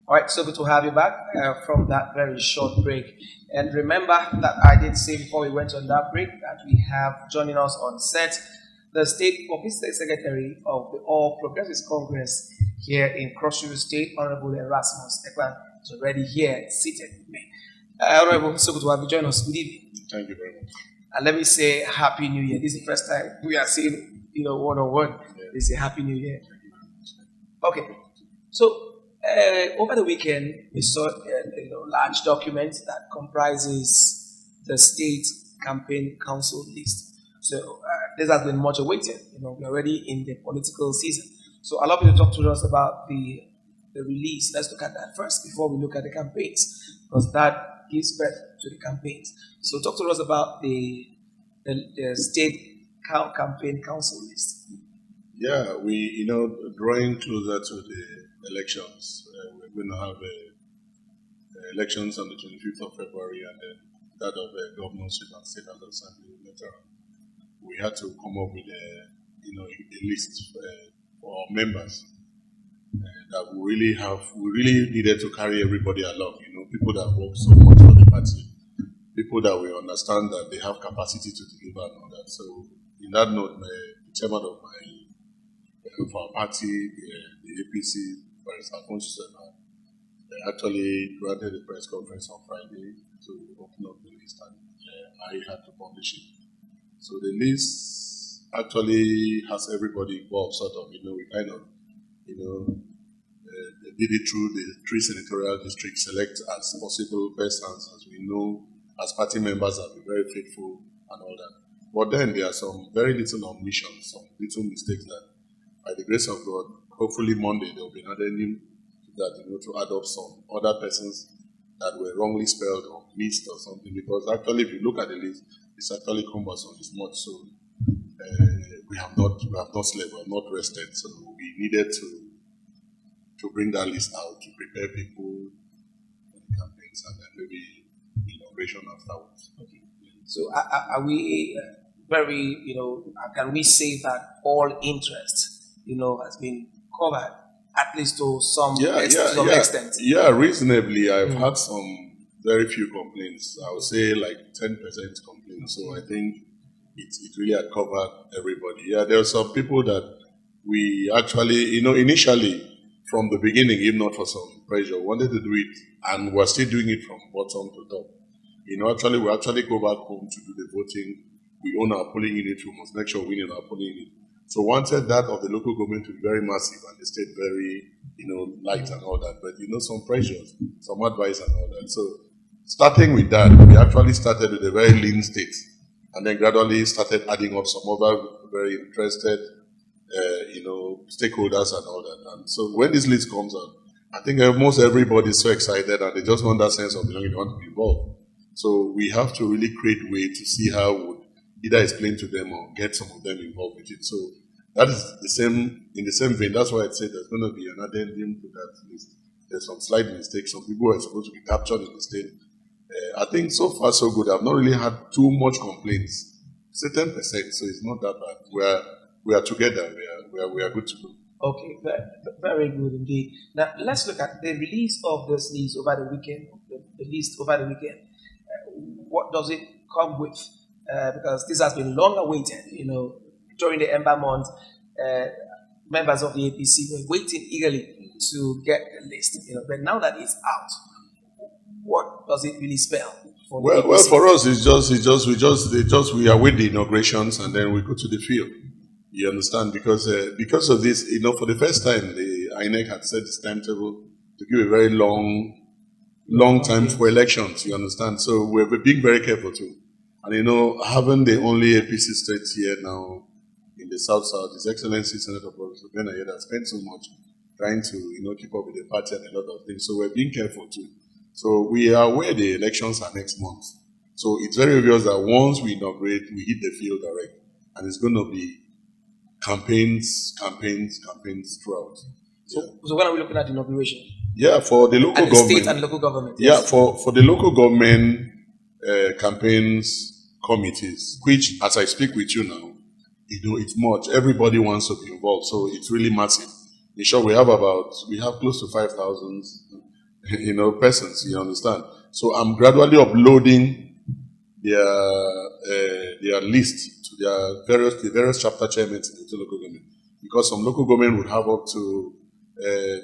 All right, so good to have you back from that very short break. And remember that I did say before we went on that break that we have joining us on set the State Publicity Secretary of the All Progressives Congress here in Cross River State, Honorable Erasmus Ekpan, is already here seated with me. Honorable, so good to have you join us. Good evening. Thank you very much. And let me say Happy New Year. This is the first time we are seeing, one on one. This is a Happy New Year. Okay, so over the weekend, we saw a large document that comprises the state campaign council list. So this has been much awaited. We're already in the political season. So I'd love you to talk to us about the release. Let's look at that first before we look at the campaigns, because that gives birth to the campaigns. So talk to us about the state campaign council list. Yeah, we, drawing closer to the elections, we're going to have elections on the 25th of February and then that of the governorship and state and assembly later on. We had to come up with a list for our members that we really needed to carry everybody along. People that work so much for the party, people that we understand that they have capacity to deliver and all that. So, in that note, the chairman of our party, the APC, Barrister Alfonso Serna, actually granted a press conference on Friday to open up the list, and I had to publish it. So the list actually has everybody involved, sort of. We kind of, did it through the 3 senatorial districts, select as possible persons, as we know, as party members have been very faithful and all that. But then there are some very little omissions, some little mistakes that, by the grace of God, hopefully Monday there will be another new that to add up some other persons that were wrongly spelled or missed or something. Because actually, if you look at the list, it's actually cumbersome. It's not so. We have not slept. We have not rested. So we needed to bring that list out to prepare people for the campaigns and then maybe inauguration afterwards. Okay. So are we very can we say that all interest has been covered, at least to some extent? Yeah, reasonably. I've had some very few complaints. I would say like 10% complaints. So I think it really had covered everybody. Yeah, there are some people that we actually, initially, from the beginning, if not for some pressure, wanted to do it, and we're still doing it from bottom to top. Actually, we actually go back home to do the voting. We own our polling unit. We must make sure we own our polling unit. So wanted that of the local government to be very massive and the state very, light and all that. But, some pressures, some advice and all that. So starting with that, we actually started with a very lean state and then gradually started adding up some other very interested, stakeholders and all that. And so when this list comes out, I think almost everybody is so excited and they just want that sense of belonging, they want to be involved. So we have to really create a way to see how we would either explain to them or get some of them involved with it. So that is in the same vein. That's why I said there's going to be an addendum to that list. There's some slight mistakes. Some people are supposed to be captured in the state. I think so far so good. I've not really had too much complaints. It's 10%, so it's not that bad. We are together. We are good to go. Okay, very good indeed. Now let's look at the release of this list over the weekend. The list over the weekend. What does it come with? Because this has been long awaited. During the Ember month, members of the APC were waiting eagerly to get the list. But now that it's out, what does it really spell? Well, for us, we await the inaugurations and then we go to the field. You understand? Because of this, for the first time, the INEC had set this timetable to give a very long time for elections. You understand? So we're being very careful too. And having the only APC state here now in the South, His Excellency Senator Professor Ben Ayed has spent so much trying to keep up with the party and a lot of things. So we're being careful too. So we are aware the elections are next month. So it's very obvious that once we inaugurate, we hit the field direct, and it's going to be campaigns throughout. So when are we looking at inauguration? Yeah, for the local and government. State and local government. Yeah, for the local government campaigns committees, which, as I speak with you now, it's much. Everybody wants to be involved, so it's really massive. In short, we have close to 5,000. persons, you understand? So I'm gradually uploading their list to the various chapter chairmen in the local government, because some local government would have up to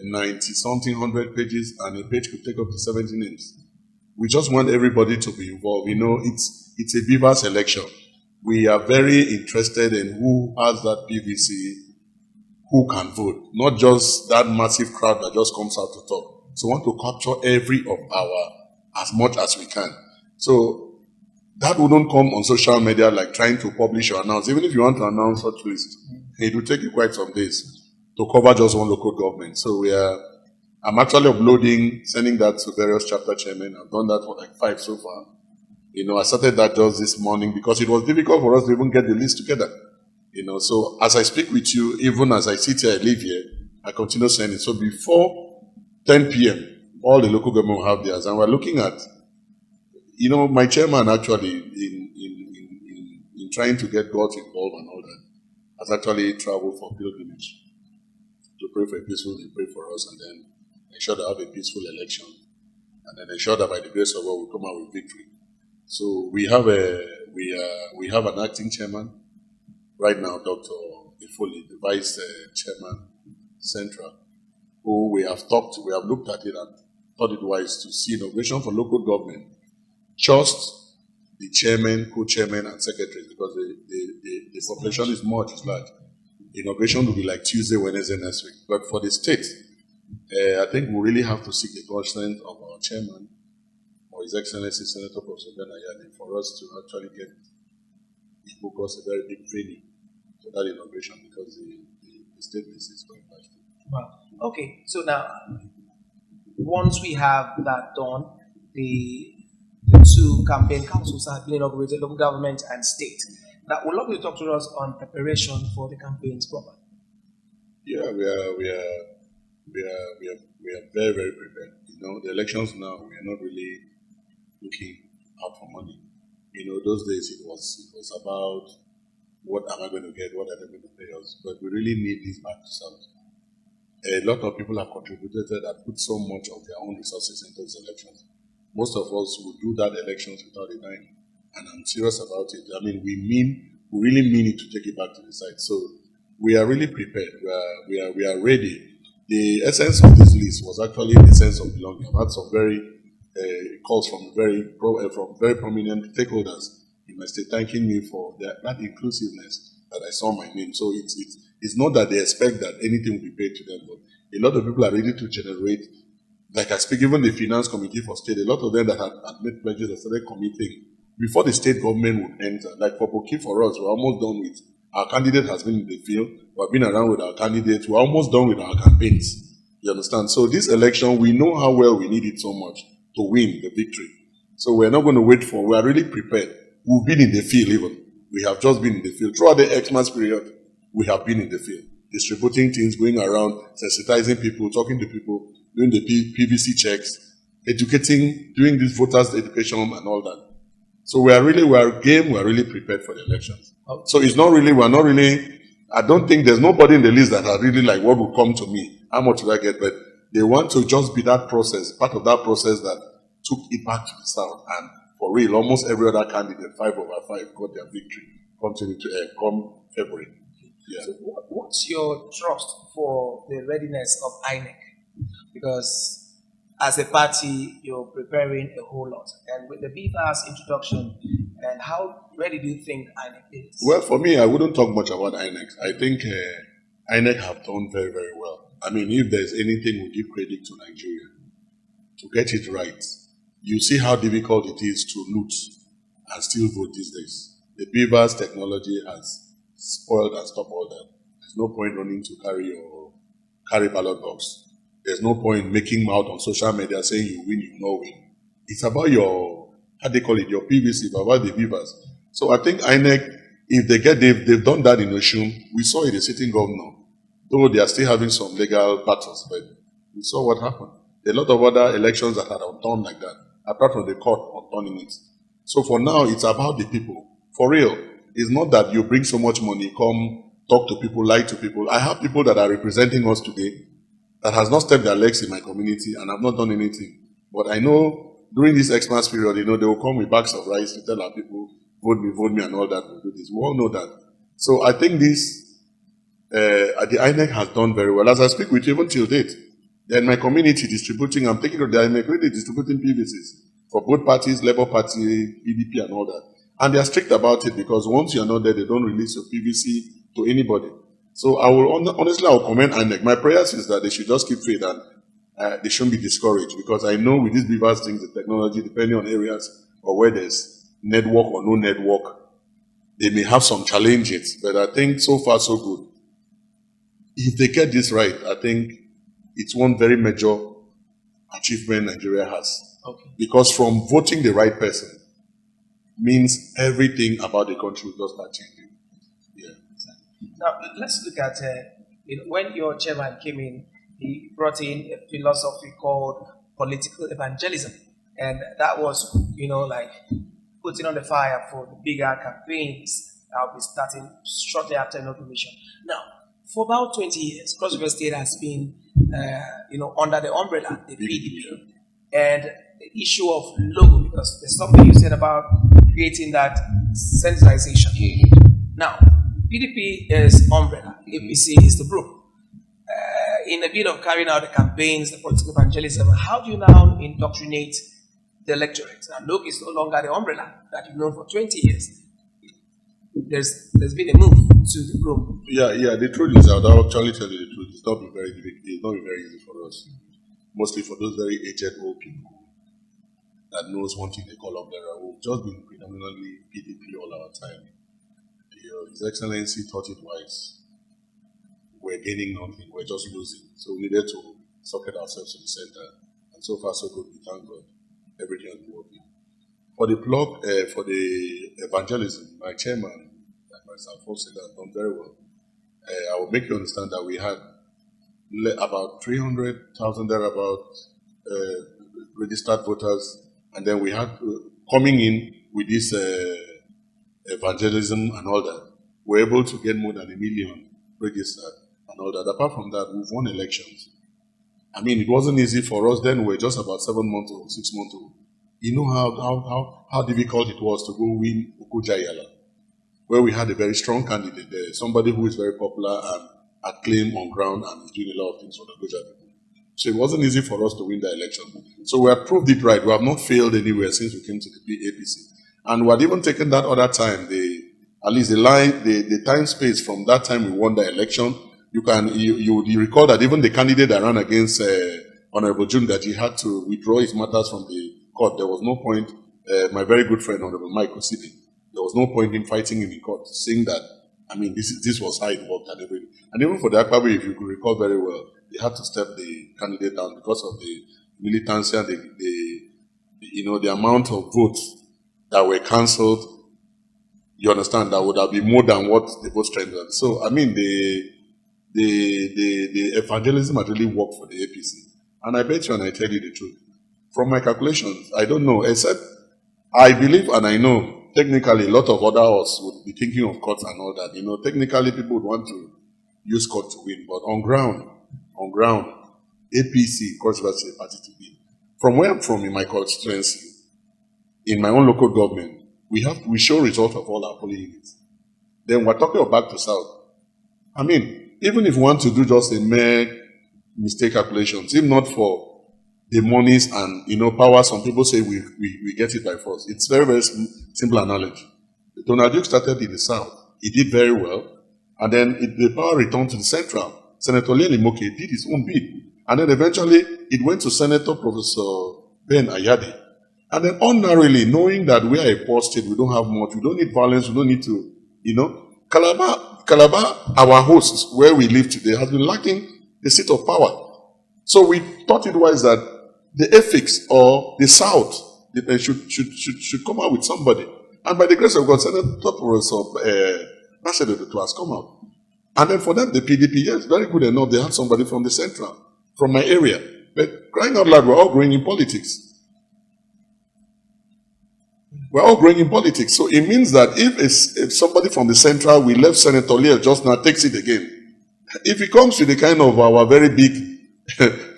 90 something 100 pages, and a page could take up to 70 names. We just want everybody to be involved. It's a BVAS election. We are very interested in who has that PVC, who can vote, not just that massive crowd that just comes out to talk. So we want to capture every of as much as we can. So that wouldn't come on social media like trying to publish or announce. Even if you want to announce such list, it will take you quite some days to cover just one local government. So I'm actually uploading, sending that to various chapter chairmen. I've done that for like 5 so far. I started that just this morning because it was difficult for us to even get the list together. So as I speak with you, even as I sit here, I live here, I continue sending. So before 10 p.m., all the local government will have theirs. And we're looking at, my chairman actually, in trying to get God involved and all that, has actually traveled for pilgrimage to pray for a peaceful, they pray for us, and then ensure that have a peaceful election, and then ensure that by the grace of God we come out with victory. So we have an acting chairman right now, Dr. Ifoli, the vice chairman central, who we have looked at it and thought it wise to see inauguration for local government, just the chairman, co-chairman, and secretaries, because the population is large. Inauguration will be like Tuesday, Wednesday next week. But for the state, I think we really have to seek the consent of our chairman, or His Excellency Senator Professor Ben Ayade, for us to actually get focus a very big venue for that inauguration, because the state is going back. Wow. Okay, so now, once we have that done, the two campaign councils have been inaugurated, local government and state. Now, would love you to talk to us on preparation for the campaigns proper. Yeah, we are very, very prepared. The elections now, we are not really looking out for money. Those days it was about what am I going to get, what are they going to pay us? But we really need this back to South. A lot of people have contributed and put so much of their own resources into these elections. Most of us will do that elections without a dime. And I'm serious about it. I mean, we really mean it to take it back to the site. So we are really prepared. We are ready. The essence of this list was actually the sense of belonging. I've had some very calls from very prominent stakeholders in my state thanking me for that inclusiveness that I saw my name. So it's not that they expect that anything will be paid to them, but a lot of people are ready to generate. Like I speak, even the finance committee for state, a lot of them that had made pledges that started committing before the state government would enter. Like for Boki, for us, we're almost done with. Our candidate has been in the field. We've been around with our candidates. We're almost done with our campaigns. You understand? So this election, we know how well we need it so much to win the victory. So we're not going to wait we are really prepared. We've been in the field even. We have just been in the field. Throughout the Xmas period, we have been in the field. Distributing things, going around, sensitizing people, talking to people, doing the PVC checks, educating, doing this voters education and all that. So we are really prepared for the elections. So I don't think there's nobody in the list that are really like, what will come to me? How much will I get? But they want to just be that process, part of that process that took it back to the South. And for real, almost every other candidate, 5 over 5, got their victory. Come February. Yeah. So what's your trust for the readiness of INEC? Because as a party, you're preparing a whole lot. And with the BVAS introduction, and how ready do you think INEC is? Well, for me, I wouldn't talk much about INEC. I think INEC have done very, very well. I mean, if there's anything we give credit to Nigeria, to get it right, you see how difficult it is to loot and still vote these days. The BVAS technology has spoiled and stopped all that. There's no point running to carry ballot box. There's no point making mouth on social media saying you win, you no win. It's about your PVC, about the BVAS. So I think INEC, if they've done that in Oshun, we saw it, the sitting governor, though they are still having some legal battles, but we saw what happened. There are a lot of other elections that are undone like that, apart from the court unturning it. So for now, it's about the people. For real, it's not that you bring so much money, come talk to people, lie to people. I have people that are representing us today that has not stepped their legs in my community and have not done anything. But I know during this Xmas period, they will come with bags of rice to tell our people, vote me, and all that. We'll do this. We all know that. So I think this, the INEC has done very well. As I speak with you, even till date, they're in my community distributing, I'm taking to the INEC, really distributing PVCs for both parties, Labour Party, PDP, and all that. And they are strict about it because once you're not there, they don't release your PVC to anybody. So I will honestly, I will commend INEC. My prayers is that they should just keep faith and they shouldn't be discouraged, because I know with these beavers things, the technology, depending on areas or where there's network or no network, they may have some challenges. But I think so far so good. If they get this right, I think it's one very major achievement Nigeria has. Okay. Because from voting the right person means everything about the country will just start changing. Yeah. Now, let's look at when your chairman came in, he brought in a philosophy called political evangelism. And that was, like putting on the fire for the bigger campaigns that will be starting shortly after inauguration. Now, for about 20 years, Cross River State has been, under the umbrella, the PDP. And the issue of logo, because there's something you said about creating that sensitization. Now, PDP is umbrella, APC is the broom. In a bit of carrying out the campaigns, the political evangelism, how do you now indoctrinate the electorate? Now, look, it's no longer the umbrella that you've known for 20 years. There's been a move to the broom. Yeah. The truth is, I'll actually tell you the truth. It's not been very easy for us. Mostly for those very aged old people that knows one thing they call umbrella. We've just been predominantly PDP all our time. His Excellency thought it wise. We're gaining nothing, we're just losing. So we needed to socket ourselves to the center. And so far, so good, we thank God. Everything has been working. For the plug, for the evangelism, my chairman, like myself, also has done very well. I will make you understand that we had about 300,000 thereabout registered voters, and then we had coming in with this evangelism and all that, we're able to get more than 1 million registered. And all that. Apart from that, we've won elections. I mean, it wasn't easy for us then. We were just about 7 months old, 6 months old. You know how difficult it was to go win Okujayala, where we had a very strong candidate there, somebody who is very popular and acclaimed on ground and is doing a lot of things for the Okoja people. So it wasn't easy for us to win the election. So we have proved it right. We have not failed anywhere since we came to the APC. And we had even taken that other time, the time space from that time we won the election. You recall that even the candidate that ran against Honorable June, that he had to withdraw his matters from the court. There was no point. My very good friend, Honorable Mike Osibi, there was no point in fighting him in court, saying that, I mean, this was how it worked and everything. And even for the Akpabi, if you could recall very well, they had to step the candidate down because of the militancy and the amount of votes that were cancelled. You understand, that would have been more than what the vote strength was. So, I mean, the evangelism had really worked for the APC. And I bet you, and I tell you the truth, from my calculations, I don't know, except I believe and I know, technically, a lot of other us would be thinking of courts and all that. Technically, people would want to use court to win. But on ground, APC, Cross River State Party to win. From where I'm from, in my constituency, in my own local government, we show results of all our polling units. Then we're talking about back to south. I mean, even if we want to do just a mere mistake calculations, if not for the monies and, power, some people say we get it by force. It's very, very simple analogy. Donald Duke started in the south. He did very well. And then the power returned to the central. Senator Lili Moke did his own bid. And then eventually it went to Senator Professor Ben Ayade. And then ordinarily, knowing that we are a poor state, we don't have much, we don't need violence, we don't need to, Calabar, our host, where we live today, has been lacking the seat of power. So we thought it was that the ethics or the South should come out with somebody. And by the grace of God, Senator Professor Basedodo has come out. And then for them, the PDP, yes, very good enough, they had somebody from the central, from my area. But crying out loud, we're all growing in politics. We're all growing in politics. So it means that if somebody from the central, we left Senator Leah just now, takes it again. If he comes with the kind of our very big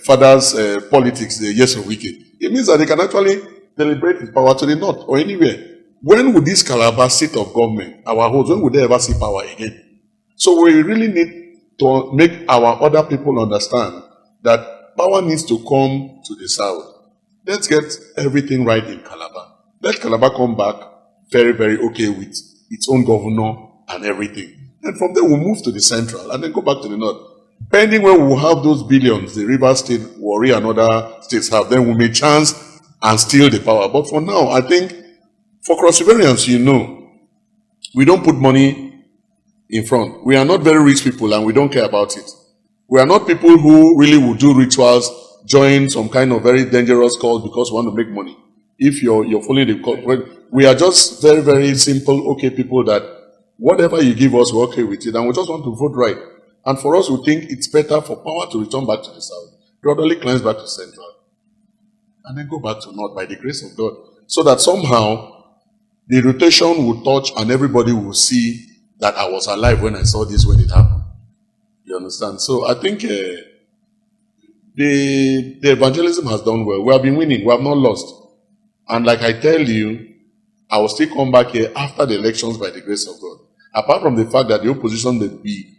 father's politics, the yes of wicked. It means that they can actually deliberate his power to the north or anywhere. When would this Calabar seat of government, our host, when would they ever see power again? So we really need to make our other people understand that power needs to come to the south. Let's get everything right in Calabar. Let Calabar come back very, very okay with its own governor and everything. And from there we'll move to the central and then go back to the north. Pending when we'll have those billions, the River State, Warri, and other states have, then we may chance and steal the power. But for now, I think for Cross Riverians, we don't put money in front. We are not very rich people and we don't care about it. We are not people who really will do rituals, join some kind of very dangerous cause because we want to make money. If you're following the cause, we are just very, very simple, okay people that whatever you give us, we're okay with it, and we just want to vote right. And for us, we think it's better for power to return back to the south, gradually cleanse back to central, and then go back to north by the grace of God, so that somehow the rotation will touch and everybody will see that I was alive when I saw this when it happened. You understand? So I think the evangelism has done well. We have been winning. We have not lost. And like I tell you, I will still come back here after the elections by the grace of God. Apart from the fact that the opposition will be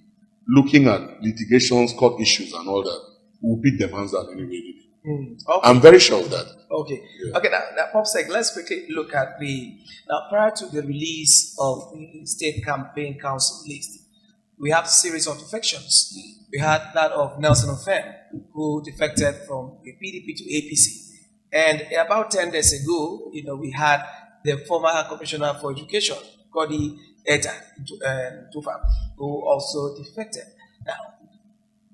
looking at litigations, court issues and all that, we'll beat them hands down anyway. Okay. I'm very sure of that. Okay. Yeah. Okay, now Popsec, let's quickly look at now prior to the release of the State Campaign Council list, we have a series of defections. We had that of Nelson Ofem, who defected from the PDP to APC. And about 10 days ago, we had the former Commissioner for Education, Godi Eta Tufa, who also defected. Now,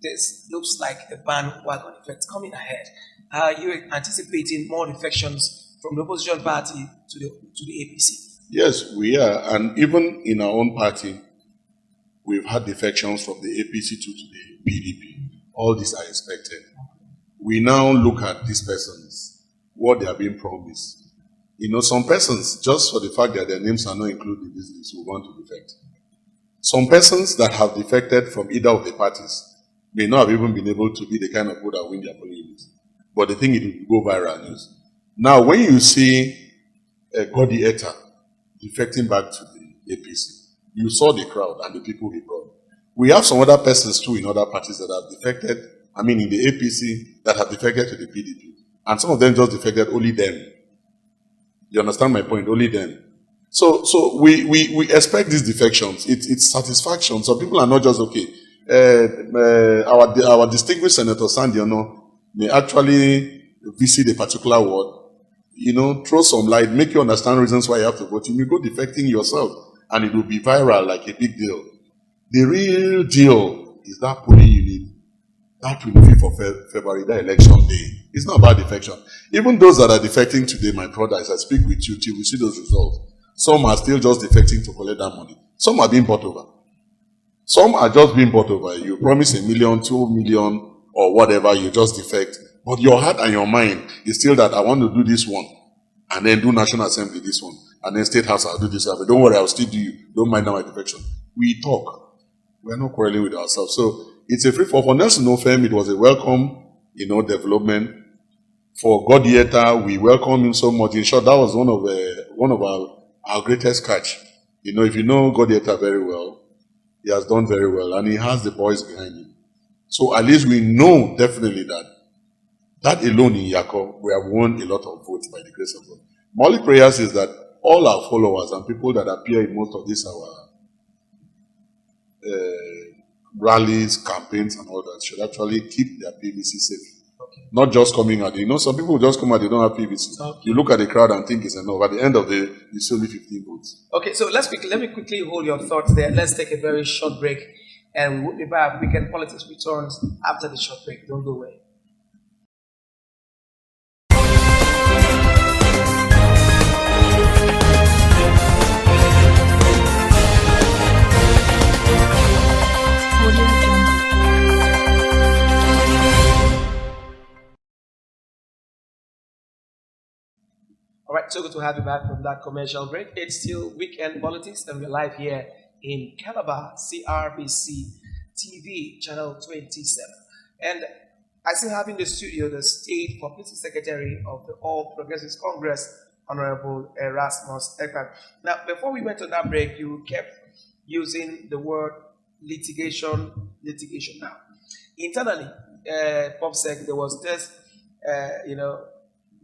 this looks like a bandwagon effect coming ahead. Are you anticipating more defections from the opposition party to the APC? Yes, we are. And even in our own party, we've had defections from the APC to the PDP. All these are expected. We now look at these persons, what they are being promised. Some persons, just for the fact that their names are not included in this list, will want to defect. Some persons that have defected from either of the parties may not have even been able to be the kind of people that win their polling units. But the thing, it will go viral news. Now, when you see Godi Eta defecting back to the APC, you saw the crowd and the people he brought. We have some other persons too in other parties that have defected, in the APC, that have defected to the PDP. And some of them just defected, only them. You understand my point? Only them. So we expect these defections. It's satisfaction. So people are not just okay. Our distinguished Senator Sandy may actually visit a particular ward, throw some light, make you understand reasons why you have to vote. You may go defecting yourself, and it will be viral like a big deal. The real deal is that polling unit, that 25th of February, that election day. It's not about defection. Even those that are defecting today, my brother, as I speak with you, till we see those results, some are still just defecting to collect that money. Some are being bought over. Some are just being bought over. You promise $1 million, $2 million, or whatever, you just defect. But your heart and your mind is still that I want to do this one, and then do National Assembly this one, and then State House, I'll do this. Don't worry, I'll still do you. Don't mind my defection. We talk. We're not quarreling with ourselves. So it's a free for Nelson Ofem. It was a welcome, development. For Godi Eta, we welcome him so much. In short, that was one of our greatest catch. If you know Godi Eta very well, he has done very well, and he has the boys behind him. So at least we know definitely that alone in Yako, we have won a lot of votes by the grace of God. My only prayers is that all our followers and people that appear in most of these our rallies, campaigns, and all that should actually keep their PVC safe. Okay. Not just coming out. Some people just come out, they don't have PVC. Okay. You look at the crowd and think it's enough. At the end of the day, it's only 15 votes. Okay, so let me quickly hold your thoughts there. Let's take a very short break, and we'll be back. Weekend Politics returns after the short break. Don't go away. All right, so good to have you back from that commercial break. It's still Weekend Politics, and we're live here in Calabar, CRBC TV, channel 27. And I still have in the studio the State Publicity Secretary of the All Progressives Congress, Honorable Erasmus Ekpan. Now, before we went on that break, you kept using the word litigation. Now, internally, PopSec, there was this,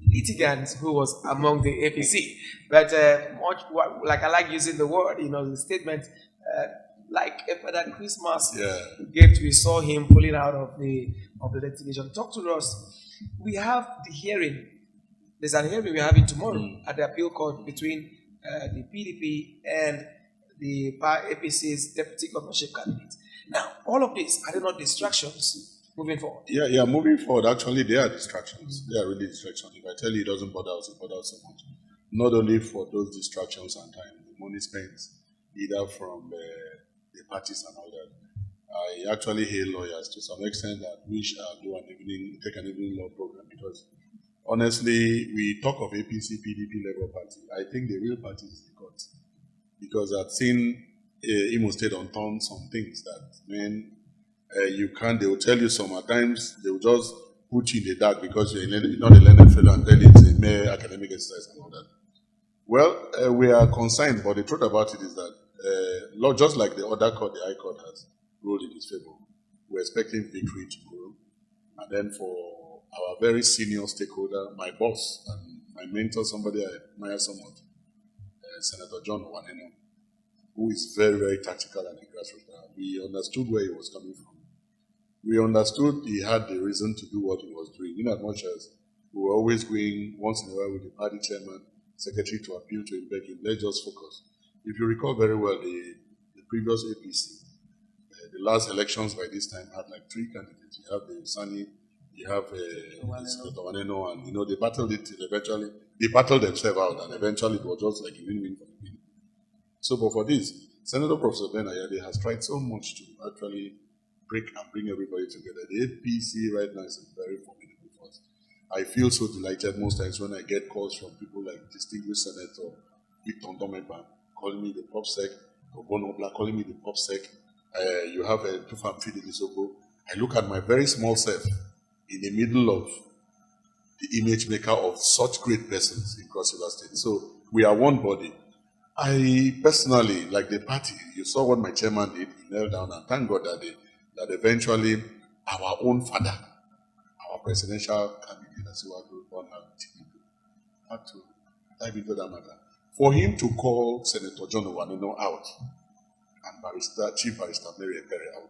litigant who was among the APC. But like I like using the word, the statement, like Father Christmas gift, we saw him pulling out of the litigation. Talk to us. We have the hearing. There's an hearing we're having tomorrow at the appeal court between the PDP and the APC's deputy governorship candidate. Now, all of this, are they not distractions moving forward? Yeah, moving forward, actually, they are distractions. They are really distractions. If I tell you it doesn't bother us, it bothers so much. Not only for those distractions and time, the money spent either from the parties and all that. I actually hail lawyers to some extent that we shall take an evening law program, because honestly, we talk of APC, PDP, Labour Party. I think the real party is the court, because I've seen Imo State unturn some things that, man, you can't. They will tell you some at times. They will just put you in the dark because you're not a learned fellow and tell you it's a mere academic exercise and all that. Well, we are concerned, but the truth about it is that, just like the other court, the High Court has ruled in its favor, we're expecting victory tomorrow. And then for our very senior stakeholder, my boss and my mentor, somebody I admire so much, Senator John Waneno, who is very, very tactical and a grassroots. We understood where he was coming from. We understood he had the reason to do what he was doing, in as much as we were always going once in a while with the party chairman, secretary to appeal to him, beg him, let's just focus. If you recall very well, the previous APC, the last elections by this time had like 3 candidates. You have the Sani, you have Senator Waneno, and they battled it till eventually, they battled themselves out, and eventually it was just like a win-win for the people. So, but for this, Senator Professor Ben Ayade has tried so much to actually break and bring everybody together. The APC right now is a very formidable force. I feel so delighted most times when I get calls from people like distinguished Senator Victor Ndomegba calling me the PopSec, or Bono Black calling me the PopSec. You have a Tufam Fidelisobo. I look at my very small self in the middle of the image maker of such great persons in Cross River State. So we are one body. I personally, like the party, you saw what my chairman did, he knelt down, and thank God that eventually our own father, our presidential candidate, Asiwaju Bola Tinubu, had to dive into that matter. For him to call Senator John Waneno out and Chief Barrister Mary Ekpere out,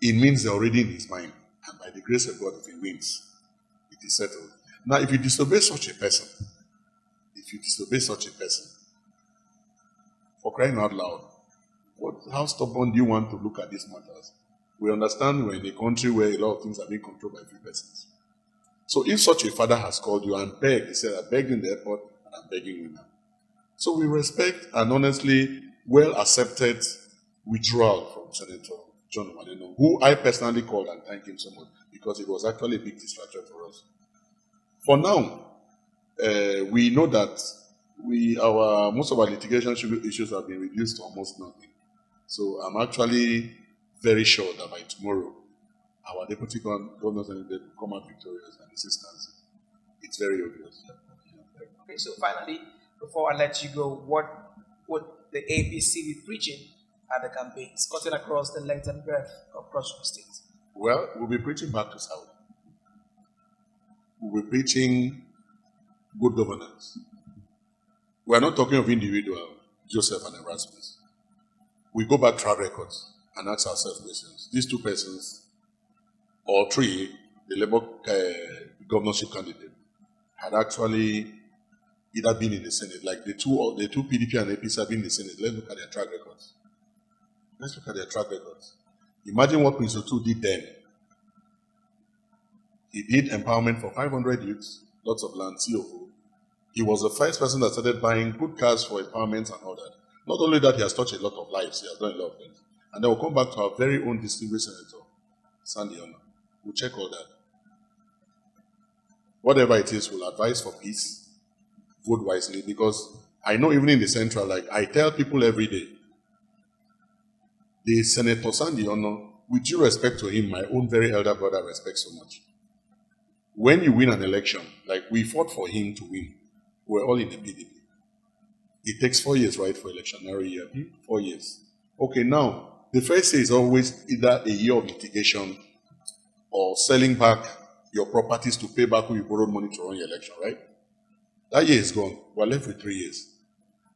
it means they're already in his mind, and by the grace of God, if he wins, it is settled. Now, if you disobey such a person, for crying out loud, how stubborn do you want to look at these matters? We understand we're in a country where a lot of things are being controlled by few persons. So if such a father has called you and begged, he said, I begged in the airport and I'm begging you now. So we respect and honestly well-accepted withdrawal from Senator John Waneno, who I personally called and thanked him so much because it was actually a big distraction for us. For now, we know that most of our litigation issues have been reduced to almost nothing. So I'm actually very sure that by tomorrow, our deputy governors will come out victorious and assistance. It's very obvious. Okay, so finally, before I let you go, what would the APC be preaching at the campaigns, cutting across the length and breadth of Cross River State? Well, we'll be preaching back to South. We'll be preaching good governance. We are not talking of individual, Joseph and Erasmus. We go back track records and ask ourselves questions. These 2 persons, or 3, the Labour governorship candidate, had actually either been in the Senate, like the two PDP and APC have been in the Senate. Let's look at their track records. Imagine what Prince Otu did then. He did empowerment for 500 youths, lots of land, COO. He was the first person that started buying good cars for empowerment and all that. Not only that, he has touched a lot of lives, he has done a lot of things. And then we'll come back to our very own distinguished Senator, Sandy Ono. We'll check all that. Whatever it is, we'll advise for peace, vote wisely, because I know even in the central, like I tell people every day, the Senator Sandy Ono with due respect to him, my own very elder brother respects so much. When you win an election, like we fought for him to win, we're all in the PDP. It takes 4 years, right, for electionary year? 4 years. Okay, now, the first year is always either a year of litigation or selling back your properties to pay back who you borrowed money to run your election, right? That year is gone. We're left with 3 years.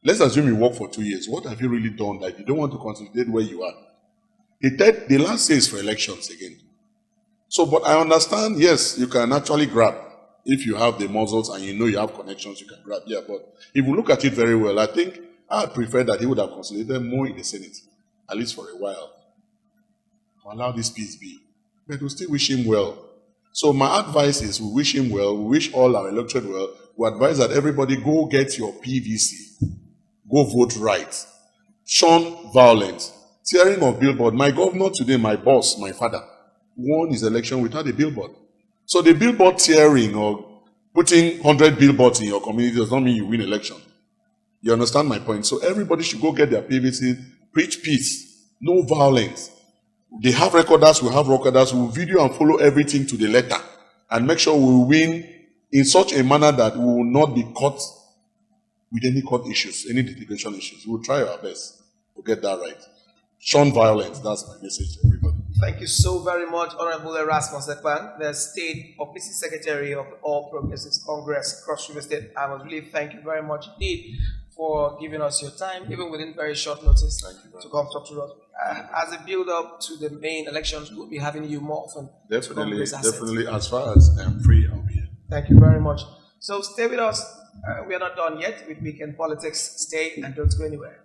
Let's assume you work for 2 years. What have you really done that you don't want to consolidate where you are? The last year is for elections again. So, but I understand, yes, you can actually grab. If you have the muscles and you know you have connections, you can grab. Yeah, but if you look at it very well, I think I prefer that he would have consolidated more in the Senate, at least for a while. Allow this peace be. But we still wish him well. So my advice is we wish him well, we wish all our electorate well. We advise that everybody go get your PVC. Go vote right. Shun violence. Tearing of billboard. My governor today, my boss, my father, won his election without a billboard. So the billboard tearing or putting 100 billboards in your community does not mean you win election. You understand my point? So everybody should go get their PVC, preach peace, no violence. They have recorders, we have recorders, we will video and follow everything to the letter and make sure we win in such a manner that we will not be caught with any court issues, any litigation issues. We will try our best to get that right. Shun violence, that's my message to everybody. Thank you so very much, Honorable Erasmus Ekpan, the State Office Secretary of the All Progressives Congress, Cross River State. I must really thank you very much indeed for giving us your time, even within very short notice, to come talk to us. As a build-up to the main elections, we'll be having you more often. Definitely. As far as I'm free, I'll be here. Thank you very much. So stay with us. We are not done yet with Weekend Politics. Stay and don't go anywhere.